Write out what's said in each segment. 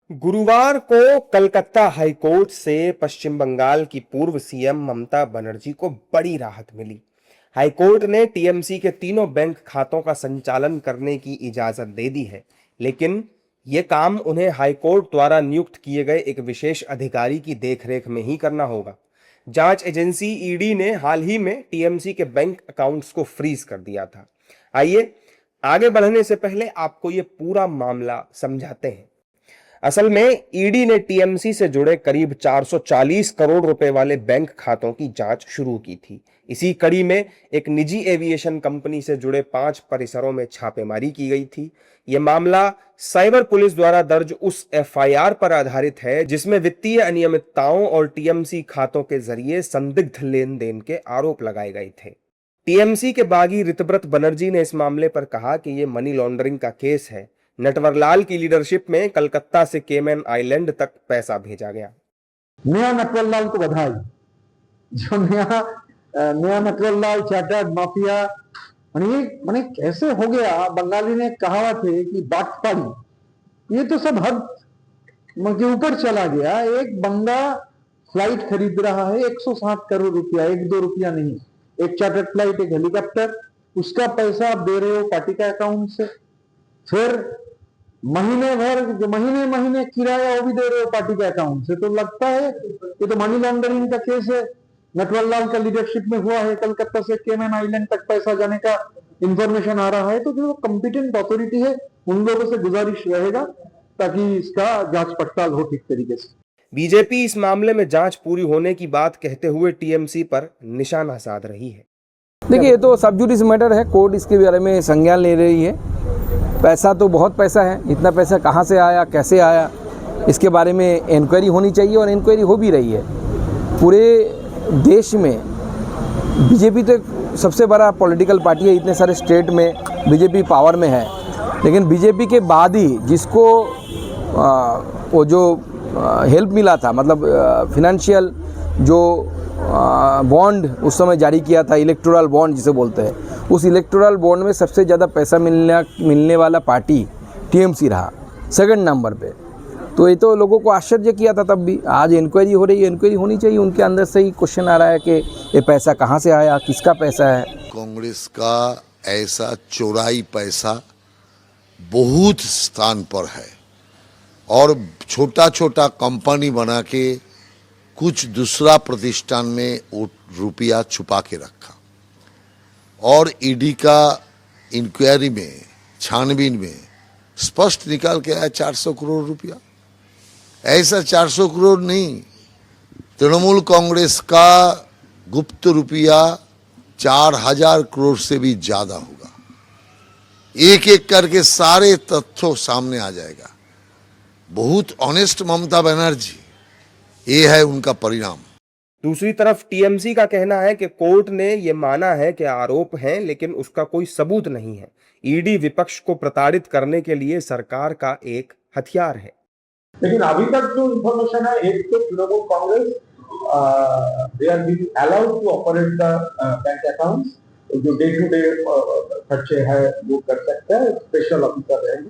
गुरुवार को कलकत्ता हाईकोर्ट से पश्चिम बंगाल की पूर्व सीएम ममता बनर्जी को बड़ी राहत मिली। हाईकोर्ट ने टीएमसी के तीनों बैंक खातों का संचालन करने की इजाजत दे दी है, लेकिन यह काम उन्हें हाईकोर्ट द्वारा नियुक्त किए गए एक विशेष अधिकारी की देखरेख में ही करना होगा। जांच एजेंसी ईडी ने हाल ही में टीएमसी के बैंक अकाउंट्स को फ्रीज कर दिया था। आइए आगे बढ़ने से पहले आपको यह पूरा मामला समझाते हैं। असल में ईडी ने टीएमसी से जुड़े करीब 440 करोड़ रुपए वाले बैंक खातों की जांच शुरू की थी। इसी कड़ी में एक निजी एविएशन कंपनी से जुड़े 5 परिसरों में छापेमारी की गई थी। यह मामला साइबर पुलिस द्वारा दर्ज उस एफआईआर पर आधारित है जिसमें वित्तीय अनियमितताओं और टीएमसी खातों के जरिए संदिग्ध लेन देन के आरोप लगाए गए थे। टीएमसी के बागी ऋतव्रत बनर्जी ने इस मामले पर कहा कि यह मनी लॉन्ड्रिंग का केस है। नटवरलाल की लीडरशिप में कलकत्ता से केमैन आइलैंड तक पैसा भेजा गया। नया नटवरलाल को बधाई, जो नया नटवरलाल चार्टर्ड माफिया माने कैसे हो गया। बंगाली ने कहावत है कि बाट पड़ी, ये तो सब हद के ऊपर चला गया। एक बंदा फ्लाइट खरीद रहा है 160 करोड़ रुपया, 1-2 रुपया नहीं, एक चार्टर्ड फ्लाइट, एक हेलीकॉप्टर, उसका पैसा आप दे रहे हो पार्टी का अकाउंट से। फिर महीने भर जो महीने किराया वो भी दे रहे हो पार्टी के अकाउंट से। तो लगता है ये तो मनी लॉन्ड्रिंग का केस है। नटवरलाल का लीडरशिप में हुआ है। कलकत्ता से केमैन आइलैंड तक पैसा जाने का इंफॉर्मेशन आ रहा है। तो जो कॉम्पिटेंट अथॉरिटी है उन लोगों से गुजारिश रहेगा ताकि इसका जांच पड़ताल हो ठीक तरीके से। बीजेपी इस मामले में जांच पूरी होने की बात कहते हुए टीएमसी पर निशाना साध रही है। देखिए, ये तो सब जुडिस मैटर है, कोर्ट इसके बारे में संज्ञान ले रही है। पैसा तो बहुत पैसा है, इतना पैसा कहाँ से आया, कैसे आया, इसके बारे में इंक्वायरी होनी चाहिए और इंक्वायरी हो भी रही है। पूरे देश में बीजेपी तो सबसे बड़ा पॉलिटिकल पार्टी है, इतने सारे स्टेट में बीजेपी पावर में है। लेकिन बीजेपी के बाद ही जिसको वो जो हेल्प मिला था, मतलब फिनेंशियल जो बॉन्ड उस समय जारी किया था, इलेक्टोरल बॉन्ड जिसे बोलते हैं, उस इलेक्टोरल बॉन्ड में सबसे ज़्यादा पैसा मिलने वाला पार्टी टीएमसी रहा, सेकंड नंबर पे। तो ये तो लोगों को आश्चर्य किया था तब भी। आज इंक्वायरी हो रही है, इंक्वायरी होनी चाहिए। उनके अंदर से ही क्वेश्चन आ रहा है कि ये पैसा कहाँ से आया, किसका पैसा है। कांग्रेस का ऐसा चोराई पैसा बहुत स्थान पर है और छोटा छोटा कंपनी बना के कुछ दूसरा प्रतिष्ठान में वो रुपया छुपा के रखा और ईडी का इंक्वायरी में, छानबीन में स्पष्ट निकाल के आया 400 करोड़ रुपया। ऐसा 400 करोड़ नहीं, तृणमूल कांग्रेस का गुप्त रुपया 4000 करोड़ से भी ज्यादा होगा। एक एक करके सारे तथ्यों सामने आ जाएगा। बहुत ऑनेस्ट ममता बनर्जी, ये है उनका परिणाम। दूसरी तरफ टीएमसी का कहना है कि कोर्ट ने यह माना है कि आरोप हैं, लेकिन उसका कोई सबूत नहीं है। ईडी विपक्ष को प्रताड़ित करने के लिए सरकार का एक हथियार है। लेकिन अभी तक जो इंफॉर्मेशन है, एक तो Trinamool Congress they are being allowed to operate the bank accounts, जो डे टू डे खर्चे है वो कर सकते हैं, स्पेशल ऑफिसर रहेंगे।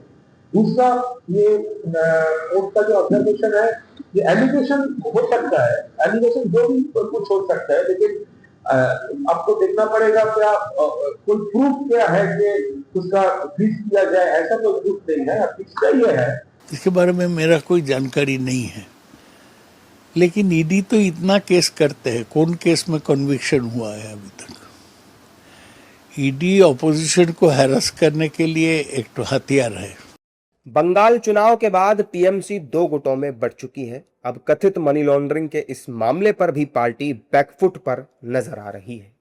दूसरा, ये कोर्ट का जो ऑब्जर्वेशन है, ये एलिगेशन हो सकता है, एलिगेशन जो भी कुछ हो सकता है, लेकिन आपको देखना पड़ेगा क्या कोई प्रूफ क्या है कि उसका फ्रीज किया जाए। ऐसा कोई प्रूफ नहीं है। तीसरा ये है, इसके बारे में मेरा कोई जानकारी नहीं है, लेकिन ईडी तो इतना केस करते हैं, कौन केस में कन्विक्शन हुआ है अभी तक? ईडी ऑपोजिशन को हैरेस करने के लिए एक हथियार है। बंगाल चुनाव के बाद टीएमसी 2 गुटों में बढ़ चुकी है। अब कथित मनी लॉन्ड्रिंग के इस मामले पर भी पार्टी बैकफुट पर नजर आ रही है।